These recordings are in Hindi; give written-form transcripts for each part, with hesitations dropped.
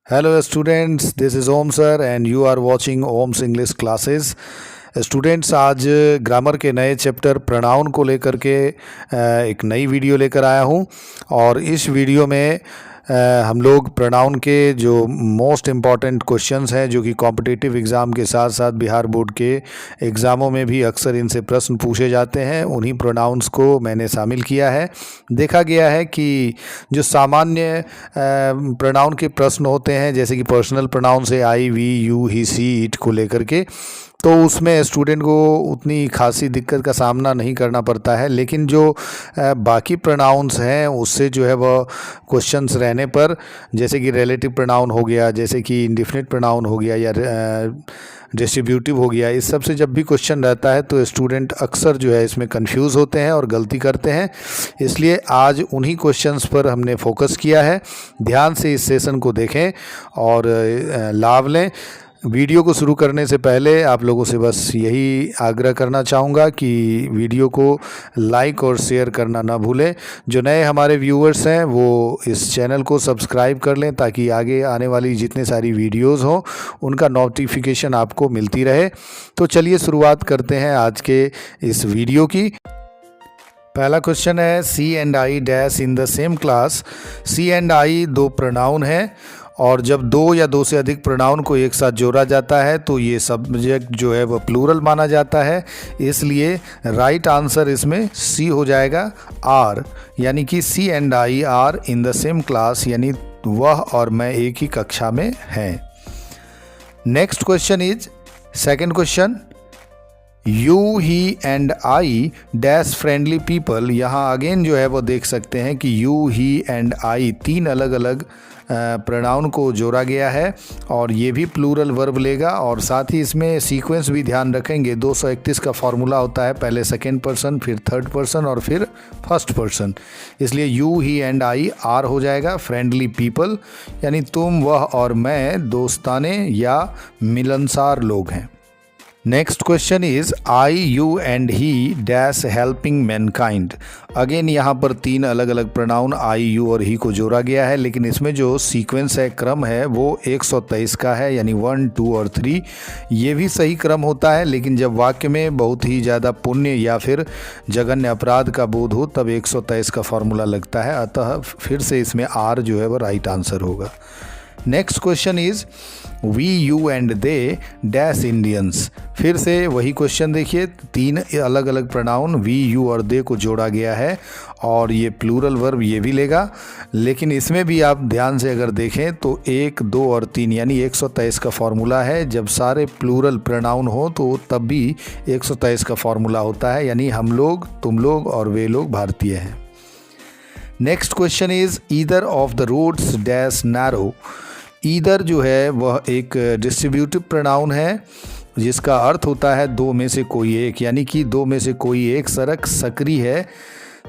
Hello students, this is Om sir and you are watching Om's English classes. Students आज ग्रामर के नए चैप्टर प्रोनाउन को लेकर के एक नई वीडियो लेकर आया हूं और इस वीडियो में हम लोग प्रोनाउन के जो मोस्ट इम्पॉर्टेंट क्वेश्चंस हैं जो कि कॉम्पिटिटिव एग्ज़ाम के साथ साथ बिहार बोर्ड के एग्ज़ामों में भी अक्सर इनसे प्रश्न पूछे जाते हैं, उन्हीं प्रोनाउंस को मैंने शामिल किया है। देखा गया है कि जो सामान्य प्रोनाउन के प्रश्न होते हैं जैसे कि पर्सनल प्रोनाउन से I, we, you, he, she, it को लेकर के, तो उसमें स्टूडेंट को उतनी खासी दिक्कत का सामना नहीं करना पड़ता है, लेकिन जो बाकी प्रोनाउंस हैं उससे जो है वह क्वेश्चंस रहने पर, जैसे कि रिलेटिव प्रोनाउन हो गया, जैसे कि इंडेफिनिट प्रोनाउन हो गया या डिस्ट्रीब्यूटिव हो गया, इस सब से जब भी क्वेश्चन रहता है तो स्टूडेंट अक्सर जो है इसमें कंफ्यूज होते हैं और गलती करते हैं। इसलिए आज उन्हीं क्वेश्चंस पर हमने फोकस किया है। ध्यान से इस सेशन को देखें और लाभ लें। वीडियो को शुरू करने से पहले आप लोगों से बस यही आग्रह करना चाहूँगा कि वीडियो को लाइक और शेयर करना ना भूलें। जो नए हमारे व्यूअर्स हैं वो इस चैनल को सब्सक्राइब कर लें ताकि आगे आने वाली जितने सारी वीडियोस हों उनका नोटिफिकेशन आपको मिलती रहे। तो चलिए शुरुआत करते हैं आज के इस वीडियो की। पहला क्वेश्चन है she and I dash in the same class. She and I दो प्रोनाउन हैं और जब दो या दो से अधिक प्रोनाउन को एक साथ जोड़ा जाता है तो ये सब्जेक्ट जो है वह प्लूरल माना जाता है। इसलिए राइट आंसर इसमें सी हो जाएगा, आर, यानी कि she and I are in the same class, यानी वह और मैं एक ही कक्षा में हैं। Next question is second question, you, he and I dash friendly people. यहाँ अगेन जो है वो देख सकते हैं कि यू, ही एंड आई तीन अलग अलग प्रोनाउन को जोड़ा गया है और ये भी प्लूरल वर्ब लेगा और साथ ही इसमें सीक्वेंस भी ध्यान रखेंगे। 231 का फॉर्मूला होता है, पहले सेकेंड पर्सन, फिर थर्ड पर्सन और फिर फर्स्ट पर्सन। इसलिए you, he and I are हो जाएगा फ्रेंडली पीपल, यानी तुम, वह और मैं दोस्ताने या मिलनसार लोग हैं। Next question is I, you and he dash helping Mankind. Again यहाँ पर तीन अलग अलग प्रोनाउन आई, यू और ही को जोड़ा गया है, लेकिन इसमें जो सीक्वेंस है, क्रम है, वो 123 का है, यानी 1, 2 और 3। ये भी सही क्रम होता है, लेकिन जब वाक्य में बहुत ही ज़्यादा पुण्य या फिर जघन्य अपराध का बोध हो तब 123 का फॉर्मूला लगता है, अतः फिर से इसमें आर जो है वो राइट आंसर होगा। Next question is we, you and they dash Indians. फिर से वही क्वेश्चन देखिए, तीन अलग अलग प्रोनाउन वी, यू और दे को जोड़ा गया है और ये प्लूरल वर्ब ये भी लेगा, लेकिन इसमें भी आप ध्यान से अगर देखें तो 1, 2 और 3 यानी 123 का फॉर्मूला है। जब सारे प्लूरल प्रोनाउन हो तो तब भी 123 का फॉर्मूला होता है, यानी हम लोग, तुम लोग और वे लोग भारतीय हैं। Next question is either of the roads dash narrow. Either जो है वह एक डिस्ट्रीब्यूटिव प्रोनाउन है जिसका अर्थ होता है दो में से कोई एक, यानी कि दो में से कोई एक सड़क सकरी है,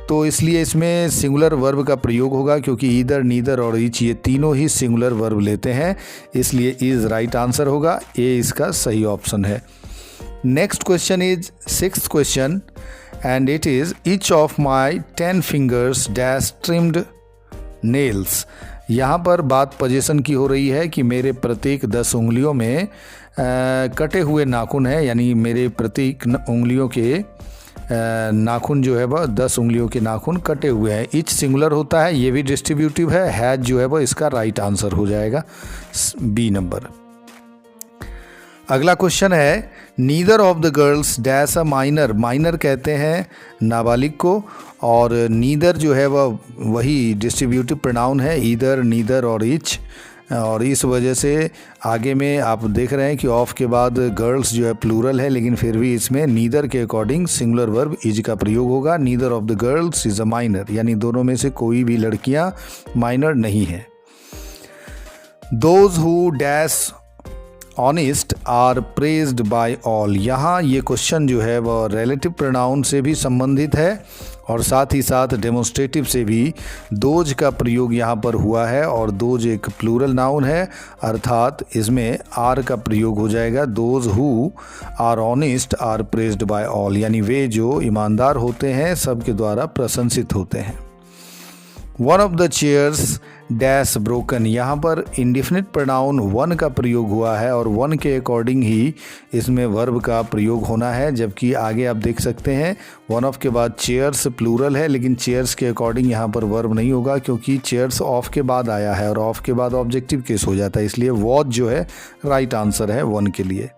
तो इसलिए इसमें सिंगुलर वर्ब का प्रयोग होगा क्योंकि ईदर, नीदर और ईच ये तीनों ही सिंगुलर वर्ब लेते हैं, इसलिए इज राइट आंसर होगा, ए इसका सही ऑप्शन है। Next question is sixth question and it is each of my 10 fingers dash trimmed nails. यहाँ पर बात पोजीशन की हो रही है कि मेरे प्रत्येक 10 उंगलियों में कटे हुए नाखून हैं, यानी मेरे प्रत्येक उंगलियों के नाखून जो है वह 10 उंगलियों के नाखून कटे हुए हैं। ईच सिंगुलर होता है, ये भी डिस्ट्रीब्यूटिव है, हैज जो है वह इसका राइट आंसर हो जाएगा, बी नंबर। अगला क्वेश्चन है neither of the girls dash a minor. Minor कहते हैं नाबालिग को और नीदर जो है वह वही डिस्ट्रीब्यूटिव प्रोनाउन है, ईदर, नीदर और ईच, और इस वजह से आगे में आप देख रहे हैं कि ऑफ के बाद गर्ल्स जो है प्लूरल है, लेकिन फिर भी इसमें नीदर के अकॉर्डिंग सिंगुलर वर्ब इज का प्रयोग होगा। Neither of the girls is a minor, यानी दोनों में से कोई भी लड़कियां माइनर नहीं है। Those who dash honest are praised by all. यहाँ ये क्वेश्चन जो है वह रिलेटिव प्रोनाउन से भी संबंधित है और साथ ही साथ डेमोन्स्ट्रेटिव से भी दोज का प्रयोग यहाँ पर हुआ है और दोज एक प्लूरल नाउन है, अर्थात इसमें आर का प्रयोग हो जाएगा। Those who are honest are praised by all, यानी वे जो ईमानदार होते हैं सबके द्वारा प्रशंसित होते हैं। One of the chairs dash broken, यहाँ पर इंडिफिनिट प्रोनाउन वन का प्रयोग हुआ है और वन के अकॉर्डिंग ही इसमें वर्ब का प्रयोग होना है, जबकि आगे आप देख सकते हैं वन ऑफ के बाद चेयर्स प्लूरल है, लेकिन चेयर्स के अकॉर्डिंग यहाँ पर वर्ब नहीं होगा क्योंकि चेयर्स ऑफ के बाद आया है और ऑफ के बाद ऑब्जेक्टिव केस हो जाता है, इसलिए वॉच जो है राइट आंसर है वन के लिए।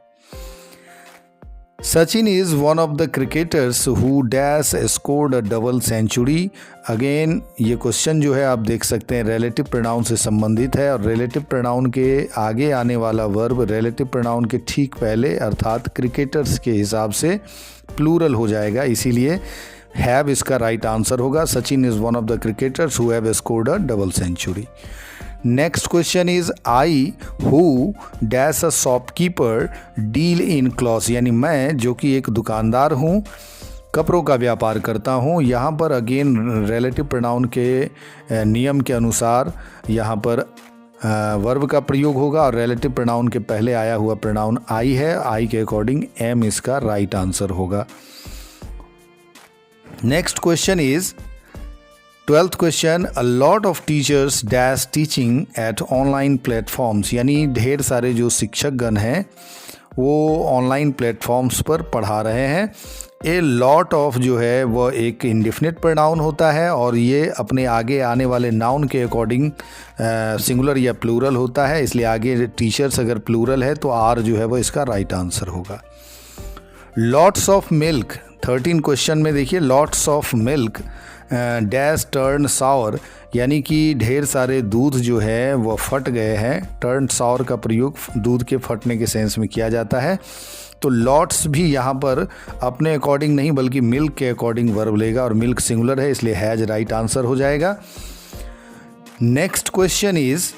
Sachin is one of the cricketers who dash scored a double century. Again ये क्वेश्चन जो है आप देख सकते हैं रिलेटिव प्रोनाउन से संबंधित है और रिलेटिव प्रोनाउन के आगे आने वाला वर्ब रिलेटिव प्रोनाउन के ठीक पहले अर्थात क्रिकेटर्स के हिसाब से प्लूरल हो जाएगा, इसीलिए हैव इसका राइट आंसर होगा। Sachin is one of the cricketers who have scored a double century. Next question is I who dash a shopkeeper deal in cloth, यानी मैं जो कि एक दुकानदार हूँ, कपड़ों का व्यापार करता हूँ। यहाँ पर अगेन रिलेटिव प्रोनाउन के नियम के अनुसार यहाँ पर वर्ब का प्रयोग होगा और रिलेटिव प्रोनाउन के पहले आया हुआ प्रोनाउन आई है, आई के अकॉर्डिंग एम इसका राइट आंसर होगा। Next question is 12th question, a lot of teachers dash teaching at online platforms, यानी ढेर सारे जो शिक्षकगण हैं वो ऑनलाइन प्लेटफॉर्म्स पर पढ़ा रहे हैं। ए लॉट ऑफ जो है वह एक इंडिफिनिट प्रोनाउन होता है और ये अपने आगे आने वाले नाउन के अकॉर्डिंग सिंगुलर या प्लूरल होता है, इसलिए आगे टीचर्स अगर प्लूरल है तो आर जो है वो इसका राइट आंसर होगा। लॉट्स ऑफ मिल्क, 13 क्वेश्चन में देखिए lots of milk dash turn sour, यानी कि ढेर सारे दूध जो है वह फट गए हैं। टर्न सावर का प्रयोग दूध के फटने के सेंस में किया जाता है, तो लॉट्स भी यहाँ पर अपने अकॉर्डिंग नहीं बल्कि मिल्क के अकॉर्डिंग वर्ब लेगा और मिल्क सिंगुलर है, इसलिए हैज राइट आंसर हो जाएगा। Next question is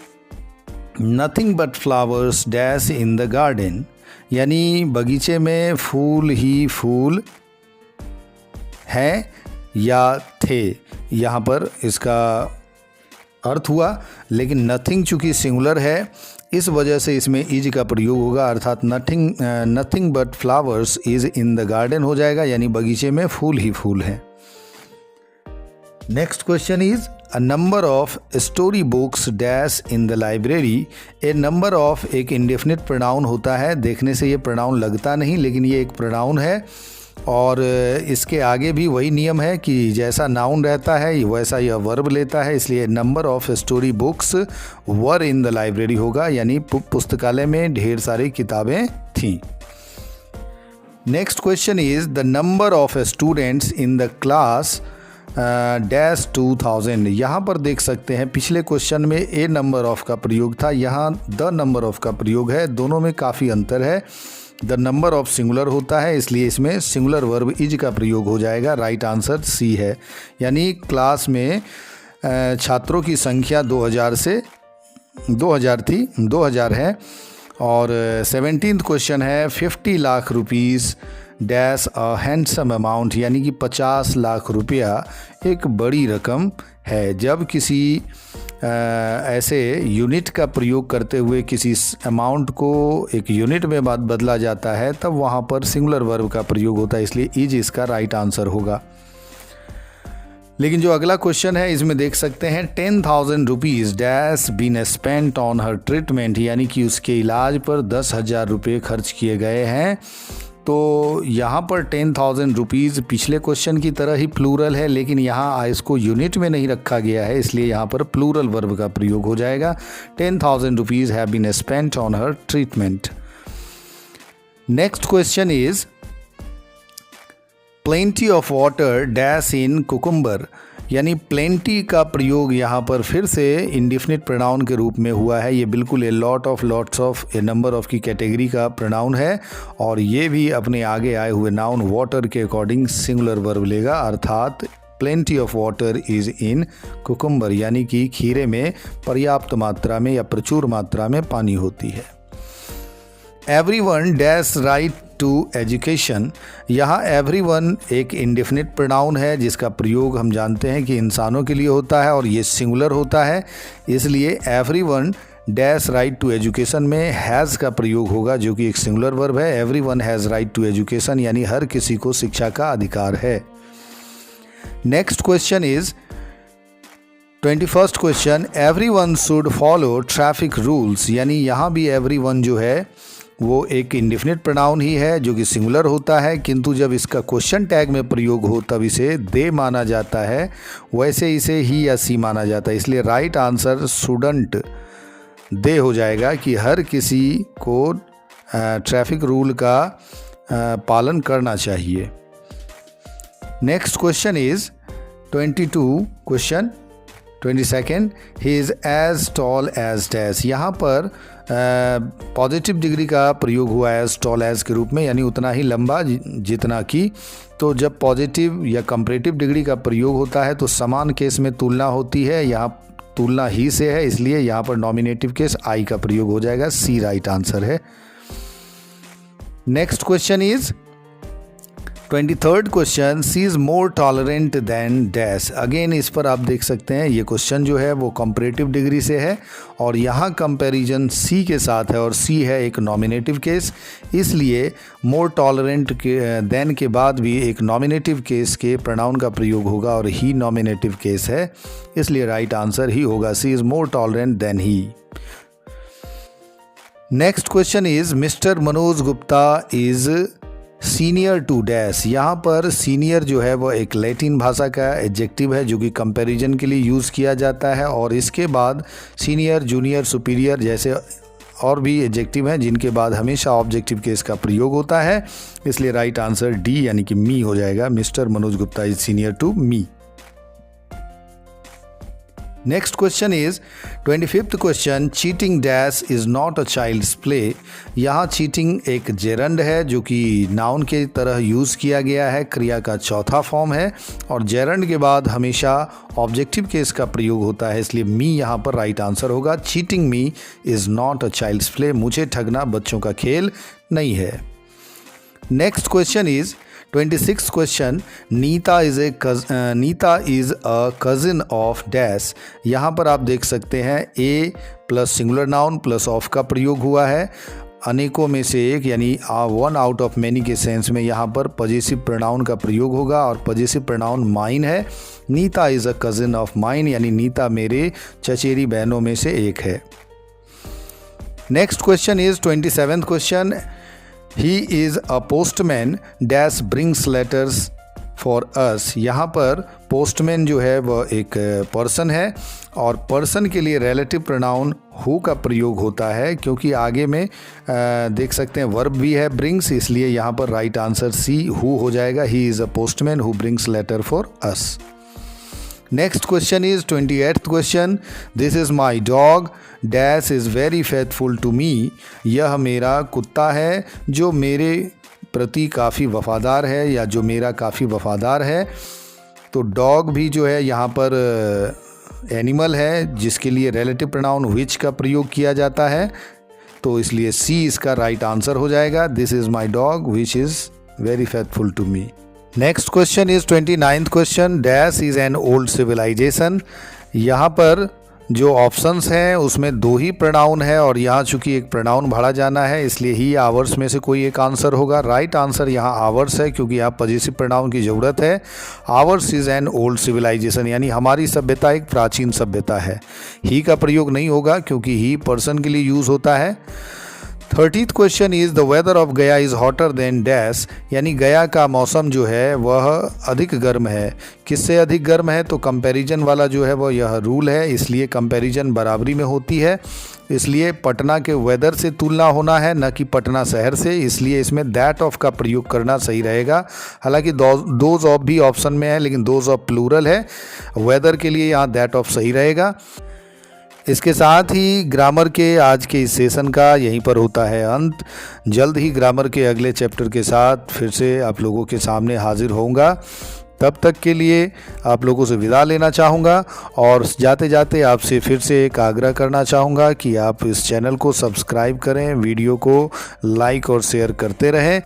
nothing but flowers dash in the garden, यानी बगीचे में फूल ही फूल हैं या थे, यहाँ पर इसका अर्थ हुआ, लेकिन नथिंग चूँकि सिंगुलर है इस वजह से इसमें इज का प्रयोग होगा, अर्थात nothing but flowers is in the garden हो जाएगा, यानी बगीचे में फूल ही फूल हैं। Next question is a number of story books dash in the library. A number of एक इंडेफिनिट प्रोनाउन होता है, देखने से ये प्रोनाउन लगता नहीं लेकिन ये एक प्रोनाउन है और इसके आगे भी वही नियम है कि जैसा नाउन रहता है वैसा यह वर्ब लेता है, इसलिए number of story books were in the library होगा, यानी पुस्तकालय में ढेर सारी किताबें थीं। Next question is the number of students in the class dash 2000। यहाँ पर देख सकते हैं पिछले क्वेश्चन में ए नंबर ऑफ का प्रयोग था, यहाँ द नंबर ऑफ का प्रयोग है, दोनों में काफ़ी अंतर है। द नंबर ऑफ सिंगुलर होता है इसलिए इसमें सिंगुलर वर्ब इज का प्रयोग हो जाएगा, राइट आंसर सी है, यानी क्लास में छात्रों की संख्या 2000 से 2000 थी, 2000 है। और 17th क्वेश्चन है 50 lakh rupees dash a handsome amount, यानी कि 50 लाख रुपया एक बड़ी रकम है। जब किसी ऐसे यूनिट का प्रयोग करते हुए किसी अमाउंट को एक यूनिट में बदला जाता है तब वहाँ पर सिंगुलर वर्ब का प्रयोग होता है, इसलिए इज इसका राइट आंसर होगा। लेकिन जो अगला क्वेश्चन है इसमें देख सकते हैं 10,000 rupees dash been spent on her treatment, यानी कि उसके इलाज पर 10,000 रुपये खर्च किए गए हैं। तो यहाँ पर 10,000 रुपीज़ पिछले क्वेश्चन की तरह ही प्लूरल है, लेकिन यहाँ इसको यूनिट में नहीं रखा गया है, इसलिए यहाँ पर प्लूरल वर्ब का प्रयोग हो जाएगा। 10,000 rupees have been spent on her treatment. Next question is plenty of water dash in cucumber, यानी प्लेंटी का प्रयोग यहाँ पर फिर से इंडिफिनिट प्रोनाउन के रूप में हुआ है। ये बिल्कुल a lot of lots of A number of की कैटेगरी का प्रोनाउन है और ये भी अपने आगे आए हुए नाउन वाटर के अकॉर्डिंग सिंगुलर वर्ब लेगा, अर्थात plenty of water is in cucumber, यानी कि खीरे में पर्याप्त मात्रा में या प्रचुर मात्रा में पानी होती है। Everyone dash right to education, यहाँ एवरीवन एक इंडेफिनिट प्रोनाउन है जिसका प्रयोग हम जानते हैं कि इंसानों के लिए होता है और ये सिंगुलर होता है, इसलिए everyone dash right to education में हैज़ का प्रयोग होगा जो कि एक सिंगुलर वर्ब है। Everyone has right to education, यानी हर किसी को शिक्षा का अधिकार है। Next question is 21st question, everyone should follow traffic rules, यानी यहाँ भी एवरीवन जो है वो एक इंडेफिनिट प्रोनाउन ही है जो कि सिंगुलर होता है, किंतु जब इसका क्वेश्चन टैग में प्रयोग हो तब इसे दे माना जाता है, वैसे इसे ही या सी माना जाता है। इसलिए राइट आंसर शुडंट दे हो जाएगा कि हर किसी को ट्रैफिक रूल का पालन करना चाहिए। Next question is 22 question 22nd, he is as tall as dash. यहाँ पर पॉजिटिव डिग्री का प्रयोग हुआ है एज टॉल एज के रूप में, यानी उतना ही लंबा जितना कि। तो जब पॉजिटिव या कंपैरेटिव डिग्री का प्रयोग होता है तो समान केस में तुलना होती है, यहाँ तुलना ही से है, इसलिए यहाँ पर नॉमिनेटिव केस आई का प्रयोग हो जाएगा। सी राइट आंसर है। Next question is 23rd question, she is more tolerant than dash. Again इस पर आप देख सकते हैं ये क्वेश्चन जो है वो कंपैरेटिव डिग्री से है और यहाँ कंपैरिजन सी के साथ है और सी है एक नॉमिनेटिव केस, इसलिए मोर टॉलरेंट के देन के बाद भी एक नॉमिनेटिव केस के प्रोनाउन का प्रयोग होगा और ही नॉमिनेटिव केस है, इसलिए राइट आंसर ही होगा। She is more tolerant than he. Next question is Mister Manoj Gupta is senior to dash. यहाँ पर सीनियर जो है वो एक लैटिन भाषा का एडजेक्टिव है जो कि कंपैरिजन के लिए यूज़ किया जाता है और इसके बाद सीनियर, जूनियर, सुपीरियर जैसे और भी एडजेक्टिव हैं जिनके बाद हमेशा ऑब्जेक्टिव केस का प्रयोग होता है, इसलिए राइट आंसर डी यानी कि मी हो जाएगा। Mister Manoj Gupta is senior to me. Next question is 25th question, cheating dash is not a child's play. यहाँ चीटिंग एक जेरंड है जो कि नाउन के तरह यूज़ किया गया है, क्रिया का चौथा फॉर्म है और जेरंड के बाद हमेशा ऑब्जेक्टिव केस का प्रयोग होता है, इसलिए मी यहाँ पर राइट आंसर होगा। Cheating me is not a child's play, मुझे ठगना बच्चों का खेल नहीं है। Next question is 26th question, Nita is a cousin of dash. यहाँ पर आप देख सकते हैं a plus singular noun plus of का प्रयोग हुआ है, अनेकों में से एक यानी वन आउट ऑफ मैनी के सेंस में यहाँ पर पजेसिव प्रोनाउन का प्रयोग होगा और पजेसिव प्रोनाउन माइन है। Neeta is a cousin of mine, यानी नीता मेरे चचेरी बहनों में से एक है। Next question is 27th question, he is a postman dash brings letters for us. यहाँ पर पोस्टमैन जो है वह एक पर्सन है और पर्सन के लिए रिलेटिव प्रोनाउन हु का प्रयोग होता है क्योंकि आगे में देख सकते हैं वर्ब भी है ब्रिंग्स, इसलिए यहाँ पर राइट आंसर सी हु हो जाएगा। He is a postman who brings letter for us. Next question is 28th question, this is my dog dash is very faithful to me. यह मेरा कुत्ता है जो मेरे प्रति काफ़ी वफ़ादार है या जो मेरा काफ़ी वफ़ादार है। तो डॉग भी जो है यहाँ पर एनिमल है जिसके लिए रिलेटिव प्रोनाउन विच का प्रयोग किया जाता है, तो इसलिए सी इसका राइट आंसर हो जाएगा। This is my dog which is very faithful to me. Next question is 29th question, dash is an old civilisation. यहाँ पर जो ऑप्शंस हैं उसमें दो ही प्रोनाउन है और यहाँ चूंकि एक प्रोनाउन भरा जाना है इसलिए ही आवर्स में से कोई एक आंसर होगा। राइट आंसर यहाँ आवर्स है क्योंकि यहाँ पजेसिव प्रोनाउन की ज़रूरत है। Ours is an old civilisation, यानी हमारी सभ्यता एक प्राचीन सभ्यता है। ही का प्रयोग नहीं होगा क्योंकि ही पर्सन के लिए यूज़ होता है। 30th question is the weather of Gaya is hotter than dash, यानी गया का मौसम जो है वह अधिक गर्म है। किससे अधिक गर्म है? तो कंपैरिजन वाला जो है वह यह रूल है, इसलिए कंपैरिजन बराबरी में होती है। इसलिए पटना के वेदर से तुलना होना है, न कि पटना शहर से, इसलिए इसमें दैट ऑफ का प्रयोग करना सही रहेगा। हालांकि दोज ऑफ भी ऑप्शन में है लेकिन दोज ऑफ प्लूरल है, वेदर के लिए यहाँ दैट ऑफ सही रहेगा। इसके साथ ही ग्रामर के आज के इस सेशन का यहीं पर होता है अंत। जल्द ही ग्रामर के अगले चैप्टर के साथ फिर से आप लोगों के सामने हाजिर होऊंगा। तब तक के लिए आप लोगों से विदा लेना चाहूँगा और जाते जाते आपसे फिर से एक आग्रह करना चाहूँगा कि आप इस चैनल को सब्सक्राइब करें, वीडियो को लाइक और शेयर करते रहें।